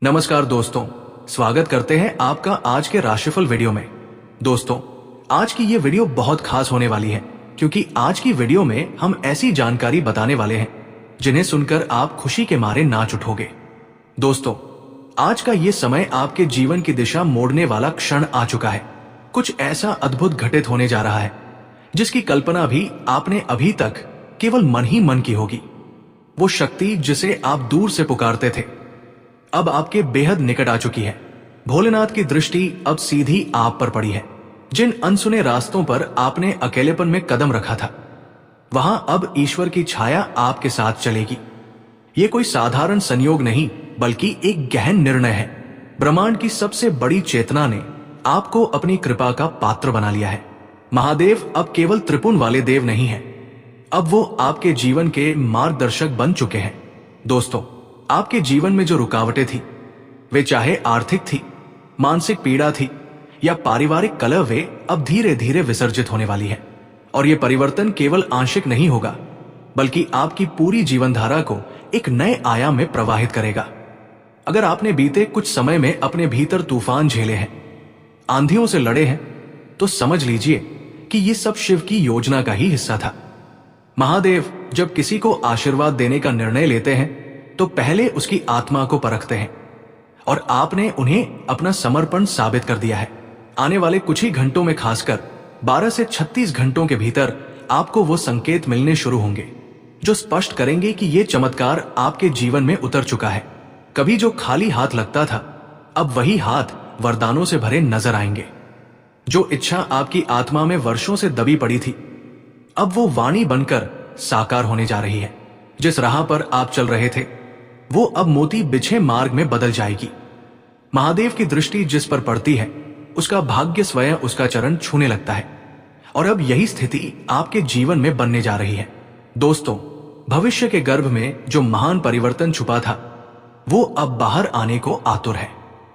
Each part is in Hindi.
नमस्कार दोस्तों, स्वागत करते हैं आपका आज के राशिफल वीडियो में। दोस्तों, आज की ये वीडियो बहुत खास होने वाली है क्योंकि आज की वीडियो में हम ऐसी जानकारी बताने वाले हैं जिन्हें सुनकर आप खुशी के मारे नाच उठोगे। दोस्तों, आज का ये समय आपके जीवन की दिशा मोड़ने वाला क्षण आ चुका है। कुछ ऐसा अद्भुत घटित होने जा रहा है जिसकी कल्पना भी आपने अभी तक केवल मन ही मन की होगी। वो शक्ति जिसे आप दूर से पुकारते थे अब आपके बेहद निकट आ चुकी है। भोलेनाथ की दृष्टि अब सीधी आप पर पड़ी है। जिन अनसुने रास्तों पर आपने अकेलेपन में कदम रखा था, वहां अब ईश्वर की छाया आपके साथ चलेगी। ये कोई साधारण संयोग नहीं, बल्कि एक गहन निर्णय है। ब्रह्मांड की सबसे बड़ी चेतना ने आपको अपनी कृपा का पात्र बना लिया है। महादेव अब केवल त्रिपुण वाले देव नहीं है, अब वो आपके जीवन के मार्गदर्शक बन चुके हैं। दोस्तों, आपके जीवन में जो रुकावटें थी, वे चाहे आर्थिक थी, मानसिक पीड़ा थी या पारिवारिक कलह, वे अब धीरे धीरे विसर्जित होने वाली है। और यह परिवर्तन केवल आंशिक नहीं होगा, बल्कि आपकी पूरी जीवनधारा को एक नए आयाम में प्रवाहित करेगा। अगर आपने बीते कुछ समय में अपने भीतर तूफान झेले हैं, आंधियों से लड़े हैं, तो समझ लीजिए कि ये सब शिव की योजना का ही हिस्सा था। महादेव जब किसी को आशीर्वाद देने का निर्णय लेते हैं तो पहले उसकी आत्मा को परखते हैं, और आपने उन्हें अपना समर्पण साबित कर दिया है। आने वाले कुछ ही घंटों में, खासकर 12 से 36 घंटों के भीतर, आपको वो संकेत मिलने शुरू होंगे जो स्पष्ट करेंगे कि ये चमत्कार आपके जीवन में उतर चुका है। कभी जो खाली हाथ लगता था, अब वही हाथ वरदानों से भरे नजर आएंगे। जो इच्छा आपकी आत्मा में वर्षों से दबी पड़ी थी, अब वो वाणी बनकर साकार होने जा रही है। जिस राह पर आप चल रहे थे, वो अब मोती बिछे मार्ग में बदल जाएगी। महादेव की दृष्टि जिस पर पड़ती है, उसका भाग्य स्वयं उसका चरण छूने लगता है। और अब यही स्थिति आपके जीवन में बनने जा रही है। दोस्तों, भविष्य के गर्भ में जो महान परिवर्तन छुपा था, वो अब बाहर आने को आतुर है।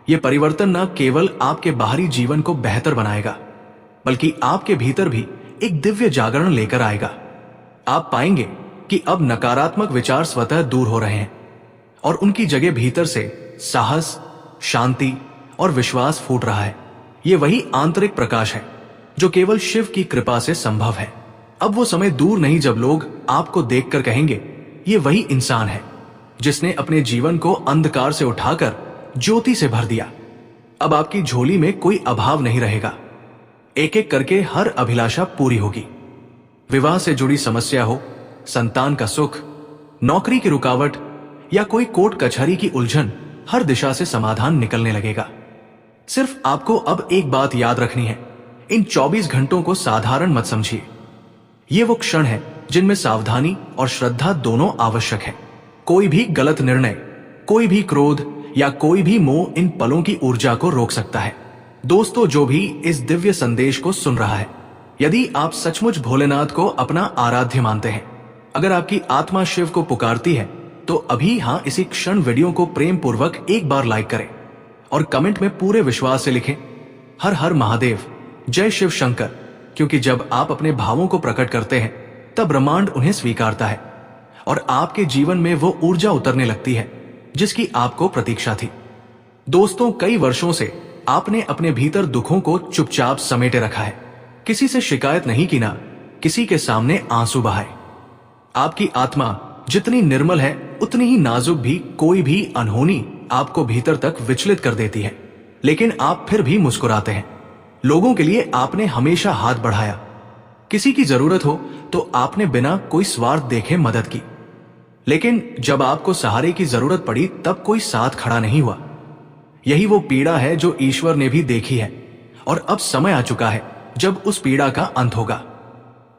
ये परिवर्तन न केवल आपके बाहरी जीवन को बेहतर बनाएगा, बल्कि आपके भीतर भी एक दिव्य जागरण लेकर आएगा। आप पाएंगे कि अब नकारात्मक विचार स्वतः दूर हो रहे हैं और उनकी जगह भीतर से साहस, शांति और विश्वास फूट रहा है। ये वही आंतरिक प्रकाश है जो केवल शिव की कृपा से संभव है। अब वो समय दूर नहीं जब लोग आपको देखकर कहेंगे, ये वही इंसान है जिसने अपने जीवन को अंधकार से उठाकर ज्योति से भर दिया। अब आपकी झोली में कोई अभाव नहीं रहेगा। एक एक करके हर अभिलाषा पूरी होगी। विवाह से जुड़ी समस्या हो, संतान का सुख, नौकरी की रुकावट या कोई कोर्ट कचहरी की उलझन, हर दिशा से समाधान निकलने लगेगा। सिर्फ आपको अब एक बात याद रखनी है, इन 24 घंटों को साधारण मत समझिए। ये वो क्षण है जिनमें सावधानी और श्रद्धा दोनों आवश्यक है। कोई भी गलत निर्णय, कोई भी क्रोध या कोई भी मोह इन पलों की ऊर्जा को रोक सकता है। दोस्तों, जो भी इस दिव्य संदेश को सुन रहा है, यदि आप सचमुच भोलेनाथ को अपना आराध्य मानते हैं, अगर आपकी आत्मा शिव को पुकारती है, तो अभी हाँ इसी क्षण वीडियो को प्रेम पूर्वक एक बार लाइक करें और कमेंट में पूरे विश्वास से लिखें, हर हर महादेव, जय शिव शंकर। क्योंकि जब आप अपने भावों को प्रकट करते हैं, तब ब्रह्मांड उन्हें स्वीकारता है और आपके जीवन में वो ऊर्जा उतरने लगती है जिसकी आपको प्रतीक्षा थी। दोस्तों, कई वर्षों से आपने अपने भीतर दुखों को चुपचाप समेटे रखा है। किसी से शिकायत नहीं की, ना किसी के सामने आंसू बहाए। आपकी आत्मा जितनी निर्मल है, उतनी ही नाजुक भी कोई भी अनहोनी आपको भीतर तक विचलित कर देती है। लेकिन आप फिर भी मुस्कुराते हैं। लोगों के लिए आपने हमेशा हाथ बढ़ाया। किसी की जरूरत हो तो आपने बिना कोई स्वार्थ देखे मदद की। लेकिन जब आपको सहारे की जरूरत पड़ी, तब कोई साथ खड़ा नहीं हुआ। यही वो पीड़ा है जो ईश्वर ने भी देखी है, और अब समय आ चुका है जब उस पीड़ा का अंत होगा।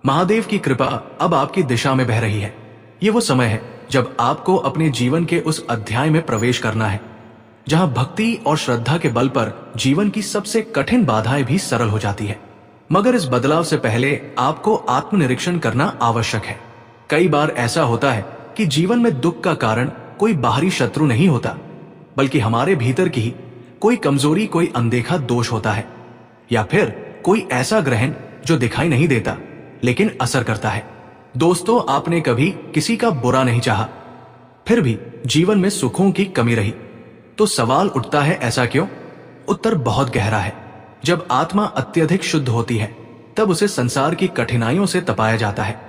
महादेव की कृपा अब आपकी दिशा में बह रही है। ये वो समय है जब आपको अपने जीवन के उस अध्याय में प्रवेश करना है जहां भक्ति और श्रद्धा के बल पर जीवन की सबसे कठिन बाधाएं भी सरल हो जाती है। मगर इस बदलाव से पहले आपको आत्मनिरीक्षण करना आवश्यक है। कई बार ऐसा होता है कि जीवन में दुख का कारण कोई बाहरी शत्रु नहीं होता, बल्कि हमारे भीतर की ही कोई कमजोरी, कोई अनदेखा दोष होता है, या फिर कोई ऐसा ग्रहण जो दिखाई नहीं देता लेकिन असर करता है। दोस्तों, आपने कभी किसी का बुरा नहीं चाहा, फिर भी जीवन में सुखों की कमी रही। तो सवाल उठता है, ऐसा क्यों? उत्तर बहुत गहरा है। जब आत्मा अत्यधिक शुद्ध होती है तब उसे संसार की कठिनाइयों से तपाया जाता है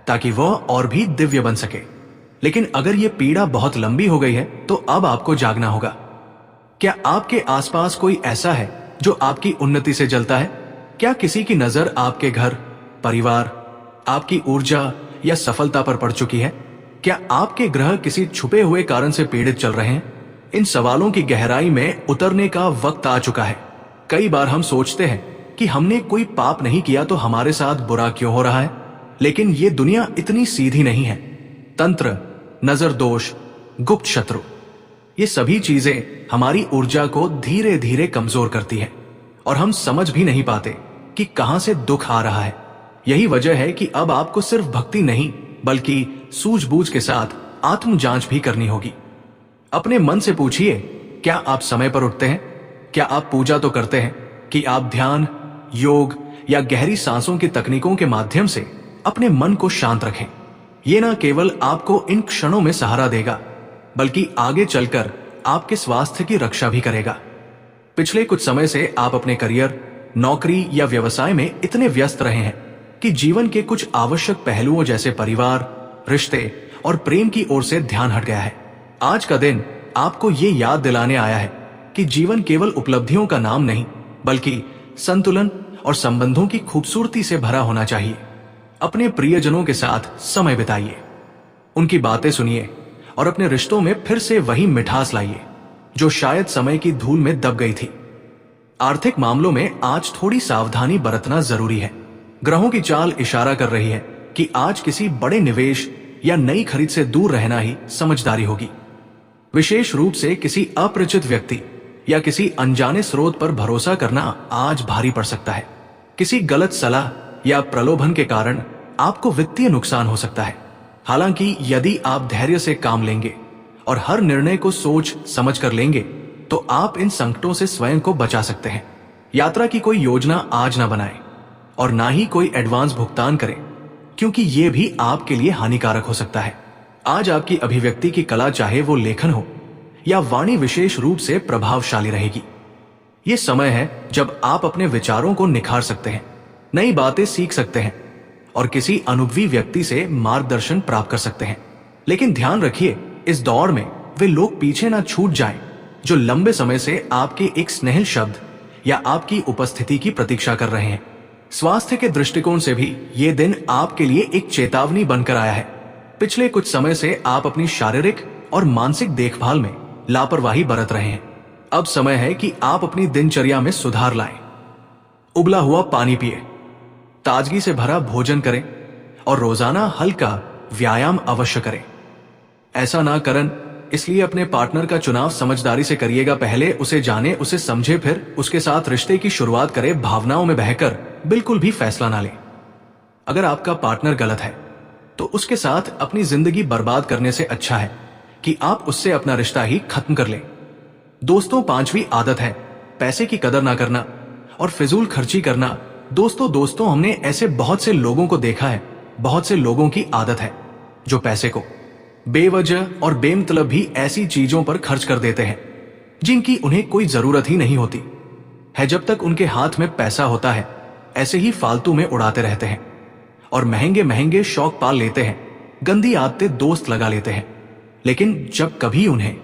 ताकि वह और भी दिव्य बन सके। लेकिन अगर यह पीड़ा बहुत लंबी हो गई है तो अब आपको जागना होगा। क्या आपके आसपास कोई ऐसा है जो आपकी उन्नति से जलता है? क्या किसी की नजर आपके घर, परिवार, आपकी ऊर्जा या सफलता पर पड़ चुकी है? क्या आपके ग्रह किसी छुपे हुए कारण से पीड़ित चल रहे हैं? इन सवालों की गहराई में उतरने का वक्त आ चुका है। कई बार हम सोचते हैं कि हमने कोई पाप नहीं किया तो हमारे साथ बुरा क्यों हो रहा है, लेकिन ये दुनिया इतनी सीधी नहीं है। तंत्र, नजर दोष, गुप्त शत्रु, ये सभी चीजें हमारी ऊर्जा को धीरे धीरे कमजोर करती है और हम समझ भी नहीं पाते कि कहां से दुख आ रहा है। यही वजह है कि अब आपको सिर्फ भक्ति नहीं बल्कि सूझबूझ के साथ आत्म जांच भी करनी होगी। अपने मन से पूछिए, क्या आप समय पर उठते हैं? क्या आप पूजा तो करते हैं? कि आप ध्यान, योग या गहरी सांसों की तकनीकों के माध्यम से अपने मन को शांत रखें? ये ना केवल आपको इन क्षणों में सहारा देगा बल्कि आगे चलकर आपके स्वास्थ्य की रक्षा भी करेगा। पिछले कुछ समय से आप अपने करियर, नौकरी या व्यवसाय में इतने व्यस्त रहे हैं कि जीवन के कुछ आवश्यक पहलुओं जैसे परिवार, रिश्ते और प्रेम की ओर से ध्यान हट गया है। आज का दिन आपको ये याद दिलाने आया है कि जीवन केवल उपलब्धियों का नाम नहीं बल्कि संतुलन और संबंधों की खूबसूरती से भरा होना चाहिए। अपने प्रियजनों के साथ समय बिताइए, उनकी बातें सुनिए और अपने रिश्तों में फिर से वही मिठास लाइए जो शायद समय की धूल में दब गई थी। आर्थिक मामलों में आज थोड़ी सावधानी बरतना जरूरी है। ग्रहों की चाल इशारा कर रही है कि आज किसी बड़े निवेश या नई खरीद से दूर रहना ही समझदारी होगी। विशेष रूप से किसी अपरिचित व्यक्ति या किसी अनजाने स्रोत पर भरोसा करना आज भारी पड़ सकता है। किसी गलत सलाह या प्रलोभन के कारण आपको वित्तीय नुकसान हो सकता है। हालांकि यदि आप धैर्य से काम लेंगे और हर निर्णय को सोच समझ कर लेंगे तो आप इन संकटों से स्वयं को बचा सकते हैं। यात्रा की कोई योजना आज ना बनाएं और ना ही कोई एडवांस भुगतान करें, क्योंकि ये भी आपके लिए हानिकारक हो सकता है। आज आपकी अभिव्यक्ति की कला, चाहे वो लेखन हो या वाणी, विशेष रूप से प्रभावशाली रहेगी। ये समय है जब आप अपने विचारों को निखार सकते हैं, नई बातें सीख सकते हैं और किसी अनुभवी व्यक्ति से मार्गदर्शन प्राप्त कर सकते हैं। लेकिन ध्यान रखिए, इस दौड़ में वे लोग पीछे ना छूट जाएं जो लंबे समय से आपके एक स्नेह शब्द या आपकी उपस्थिति की प्रतीक्षा कर रहे हैं। स्वास्थ्य के दृष्टिकोण से भी ये दिन आपके लिए एक चेतावनी बनकर आया है। पिछले कुछ समय से आप अपनी शारीरिक और मानसिक देखभाल में लापरवाही बरत रहे हैं। अब समय है कि आप अपनी दिनचर्या में सुधार लाएं। उबला हुआ पानी पिए, ताजगी से भरा भोजन करें और रोजाना हल्का व्यायाम अवश्य करें। ऐसा ना करन, इसलिए अपने पार्टनर का चुनाव समझदारी से करिएगा। पहले उसे जाने, उसे समझे, फिर उसके साथ रिश्ते की शुरुआत करें। भावनाओं में बहकर बिल्कुल भी फैसला ना लें। अगर आपका पार्टनर गलत है तो उसके साथ अपनी जिंदगी बर्बाद करने से अच्छा है कि आप उससे अपना रिश्ता ही खत्म कर लें। दोस्तों, 5वीं आदत है पैसे की कदर ना करना और फिजूल खर्ची करना। दोस्तों हमने ऐसे बहुत से लोगों को देखा है, बहुत से लोगों की आदत है जो पैसे को बेवजह और बेमतलब भी ऐसी चीजों पर खर्च कर देते हैं जिनकी उन्हें कोई जरूरत ही नहीं होती है। जब तक उनके हाथ में पैसा होता है ऐसे ही फालतू में उड़ाते रहते हैं और महंगे महंगे शौक पाल लेते हैं, गंदी आदतें दोस्त लगा लेते हैं। लेकिन जब कभी उन्हें